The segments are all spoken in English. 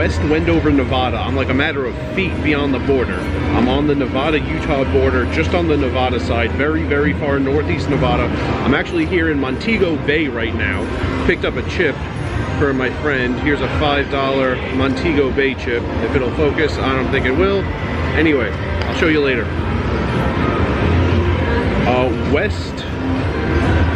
West Wendover, Nevada. I'm like a matter of feet beyond the border. I'm on the Nevada-Utah border, just on the Nevada side, very, very far northeast Nevada. I'm actually here in Montego Bay right now. Picked up a chip for my friend. Here's a $5 Montego Bay chip. If it'll focus, I don't think it will. Anyway, I'll show you later.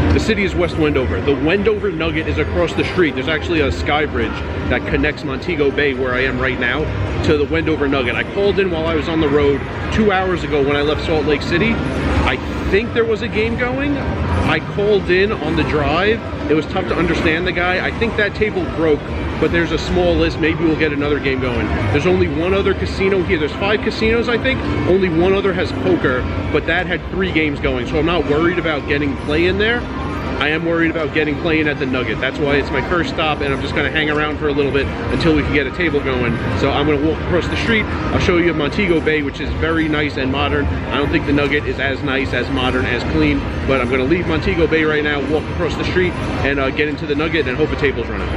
The city is West Wendover. The Wendover Nugget is across the street. There's actually a sky bridge that connects Montego Bay, where I am right now, to the Wendover Nugget. I called in while I was on the road 2 hours ago when I left Salt Lake City. I think there was a game going. I called in on the drive. It was tough to understand the guy. I think that table broke, but there's a small list. Maybe we'll get another game going. There's only one other casino here. There's 5 casinos, I think. Only one other has poker, but that had 3 games going. So I'm not worried about getting play in there. I am worried about getting play in at the Nugget. That's why it's my first stop, and I'm just gonna hang around for a little bit until we can get a table going. So I'm gonna walk across the street. I'll show you Montego Bay, which is very nice and modern. I don't think the Nugget is as nice, as modern, as clean, but I'm gonna leave Montego Bay right now, walk across the street, and get into the Nugget and hope a table's running.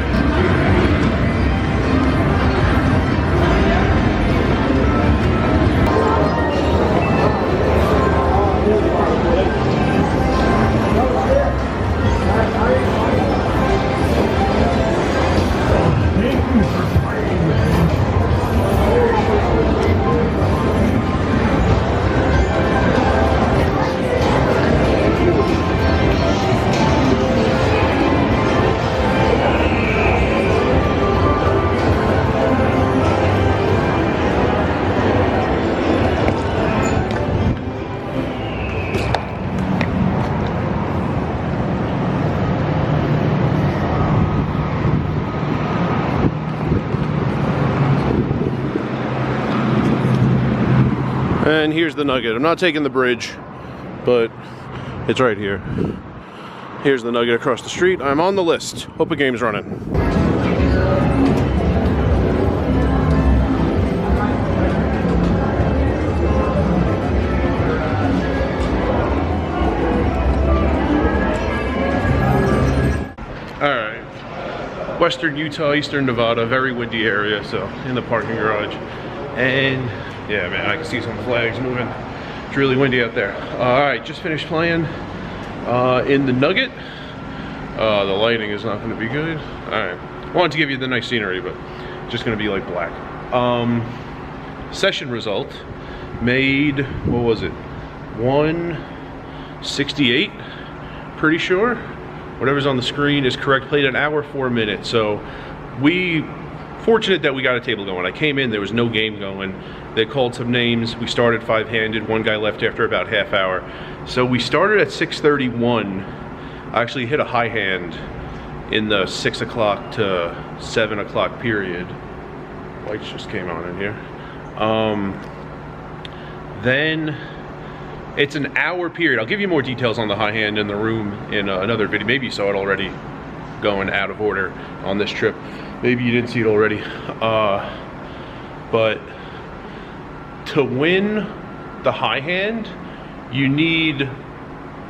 And here's the Nugget. I'm not taking the bridge, but it's right here. Here's the Nugget across the street. I'm on the list. Hope a game's running. Alright. Western Utah, Eastern Nevada, very windy area, so in the parking garage. And yeah, man, I can see some flags moving. It's really windy out there. All right, just finished playing in the Nugget. The lighting is not going to be good. All right, wanted to give you the nice scenery, but it's just going to be like black. Session result made, what was it? 168, pretty sure. Whatever's on the screen is correct. Played an hour, 4 minutes. So fortunate that we got a table going. I came in, there was no game going. They called some names. We started 5-handed. One guy left after about half hour. So we started at 6:31. I actually hit a high hand in the 6 o'clock to 7 o'clock period. Lights just came on in here. Then it's an hour period. I'll give you more details on the high hand in the room in another video. Maybe you saw it already going out of order on this trip. Maybe you didn't see it already. But to win the high hand, you need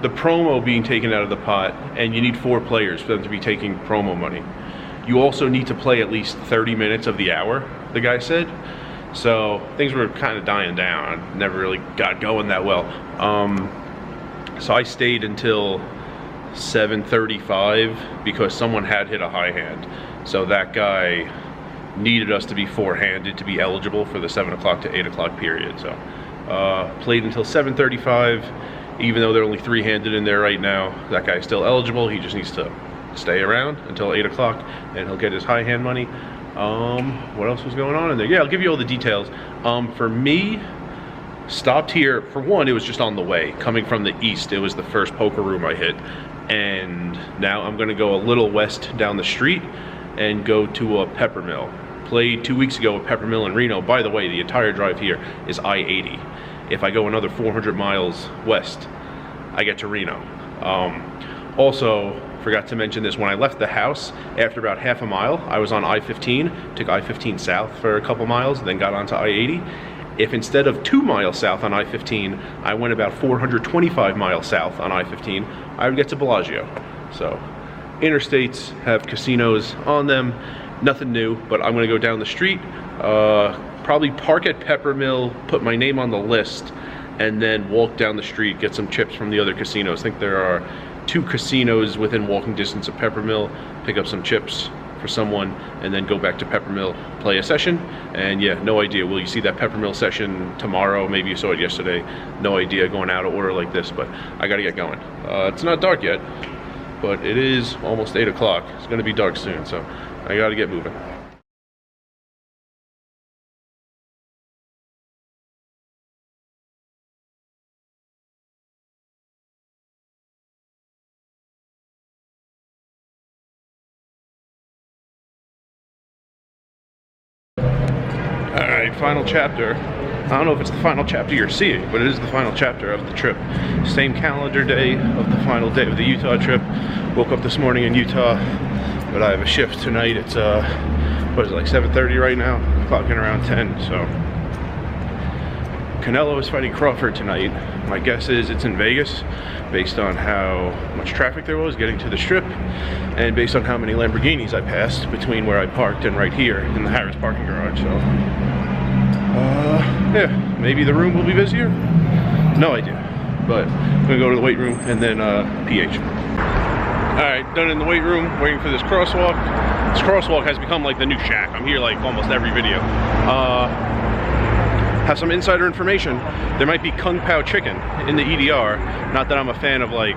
the promo being taken out of the pot, and you need 4 players for them to be taking promo money. You also need to play at least 30 minutes of the hour, the guy said. So things were kind of dying down. Never really got going that well. So I stayed until 7:35 because someone had hit a high hand. So that guy needed us to be 4-handed to be eligible for the 7 o'clock to 8 o'clock period. So played until 7:35, even though they're only 3-handed in there right now. That guy's still eligible. He just needs to stay around until 8 o'clock and he'll get his high hand money. What else was going on in there? Yeah, I'll give you all the details. For me, stopped here. For one, it was just on the way. Coming from the east, it was the first poker room I hit. And now I'm gonna go a little west down the street and go to a pepper mill. Played 2 weeks ago at Pepper Mill in Reno. By the way, the entire drive here is I-80. If I go another 400 miles west, I get to Reno. Also, forgot to mention this, when I left the house, after about half a mile, I was on I-15, took I-15 south for a couple miles, then got onto I-80. If instead of 2 miles south on I-15, I went about 425 miles south on I-15, I would get to Bellagio. So, interstates have casinos on them, nothing new, but I'm gonna go down the street, probably park at Peppermill, put my name on the list, and then walk down the street, get some chips from the other casinos. I think there are 2 casinos within walking distance of Peppermill, pick up some chips for someone, and then go back to Peppermill, play a session. And yeah, no idea, will you see that Peppermill session tomorrow? Maybe you saw it yesterday. No idea, going out of order like this, but I gotta get going. It's not dark yet, but it is almost 8 o'clock. It's gonna be dark soon, so I gotta get moving. Alright, final chapter. I don't know if it's the final chapter you're seeing, but it is the final chapter of the trip. Same calendar day of the final day of the Utah trip. Woke up this morning in Utah, but I have a shift tonight. It's what is it, like 7:30 right now? Clocking around 10, so. Canelo is fighting Crawford tonight. My guess is it's in Vegas, based on how much traffic there was getting to the strip, and based on how many Lamborghinis I passed between where I parked and right here in the Harris parking garage. So, yeah, maybe the room will be busier. No idea, but I'm gonna go to the weight room and then PH. All right, done in the weight room, waiting for this crosswalk. This crosswalk has become like the new shack. I'm here like almost every video. Have some insider information. There might be Kung Pao chicken in the EDR. Not that I'm a fan of like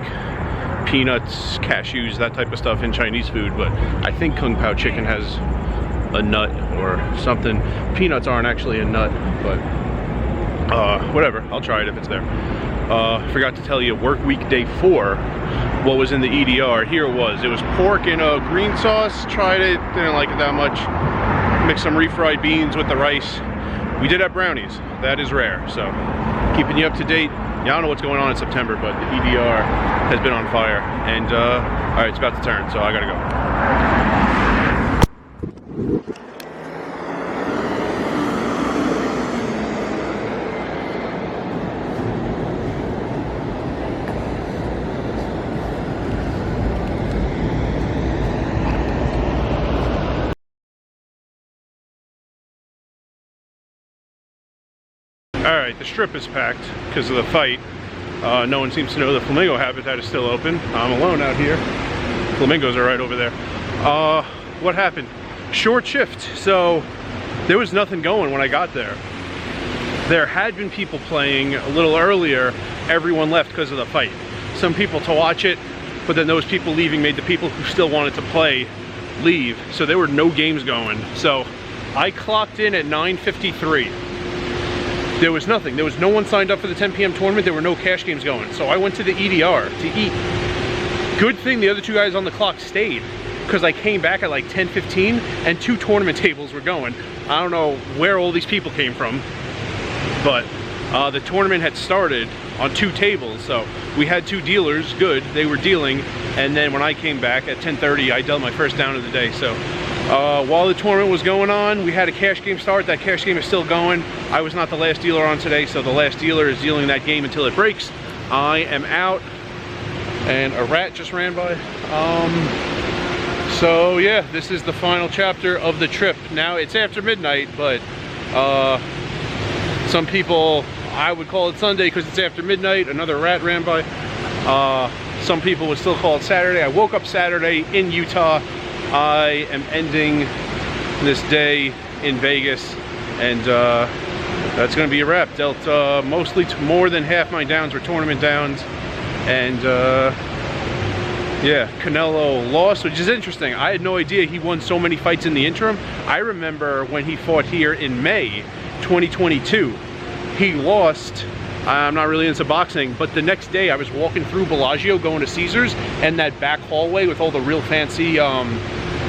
peanuts, cashews, that type of stuff in Chinese food, but I think Kung Pao chicken has a nut or something. Peanuts aren't actually a nut, but whatever, I'll try it if it's there. Forgot to tell you, work week day 4, what was in the EDR. Here it was pork in a green sauce. Tried it, didn't like it that much. Mixed some refried beans with the rice. We did have brownies, that is rare, so keeping you up to date. Yeah, I don't know what's going on in September, but the EDR has been on fire, and all right, it's about to turn, so I gotta go. Alright, the strip is packed because of the fight. No one seems to know the flamingo habitat is still open. I'm alone out here. Flamingos are right over there. What happened? Short shift, so there was nothing going when I got there. There had been people playing a little earlier. Everyone left because of the fight. Some people to watch it, but then those people leaving made the people who still wanted to play leave. So there were no games going. So I clocked in at 9:53. There was nothing. There was no one signed up for the 10 p.m. tournament. There were no cash games going. So I went to the EDR to eat. Good thing the other 2 guys on the clock stayed, because I came back at like 10:15 and 2 tournament tables were going. I don't know where all these people came from, but the tournament had started on 2 tables. So we had 2 dealers, good, they were dealing. And then when I came back at 10:30, I dealt my first down of the day. So while the tournament was going on, we had a cash game start. That cash game is still going. I was not the last dealer on today, so the last dealer is dealing that game until it breaks. I am out, and a rat just ran by. So yeah, this is the final chapter of the trip. Now it's after midnight, but some people, I would call it Sunday because it's after midnight. Another rat ran by. Some people would still call it Saturday. I woke up Saturday in Utah. I am ending this day in Vegas, and that's going to be a wrap. Dealt mostly more than half my downs were tournament downs, and yeah, Canelo lost, which is interesting. I had no idea he won so many fights in the interim. I remember when he fought here in May 2022, he lost. I'm not really into boxing, but the next day I was walking through Bellagio going to Caesars, and that back hallway with all the real fancy,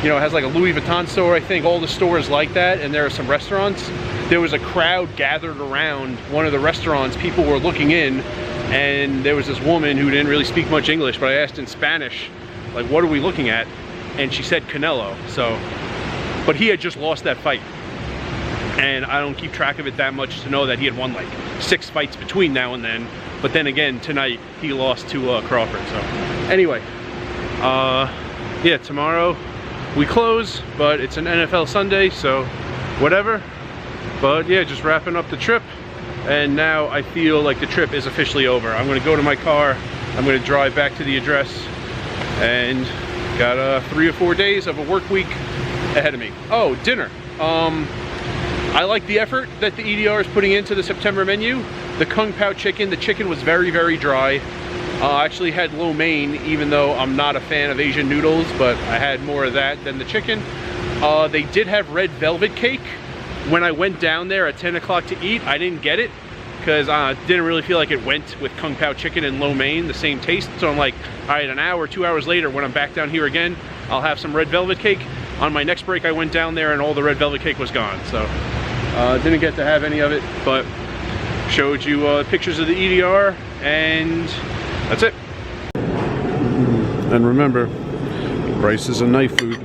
you know, it has like a Louis Vuitton store, I think, all the stores like that, and there are some restaurants. There was a crowd gathered around one of the restaurants. People were looking in, and there was this woman who didn't really speak much English, but I asked in Spanish, like, what are we looking at? And she said Canelo. So, but he had just lost that fight. And I don't keep track of it that much to know that he had won like 6 fights between now and then. But then again, tonight he lost to Crawford. So anyway, yeah, tomorrow we close, but it's an NFL Sunday, so whatever. But yeah, just wrapping up the trip, and now I feel like the trip is officially over. I'm gonna go to my car, I'm gonna drive back to the address, and got 3 or 4 days of a work week ahead of me. Oh, dinner. I like the effort that the EDR is putting into the September menu. The Kung Pao chicken, the chicken was very, very dry. I actually had lo mein, even though I'm not a fan of Asian noodles, but I had more of that than the chicken. They did have red velvet cake. When I went down there at 10 o'clock to eat, I didn't get it because I didn't really feel like it went with Kung Pao chicken and lo mein, the same taste. So I'm like, all right, an hour, 2 hours later, when I'm back down here again, I'll have some red velvet cake. On my next break, I went down there and all the red velvet cake was gone. So didn't get to have any of it, but showed you pictures of the EDR, and that's it. And remember, rice is a knife food.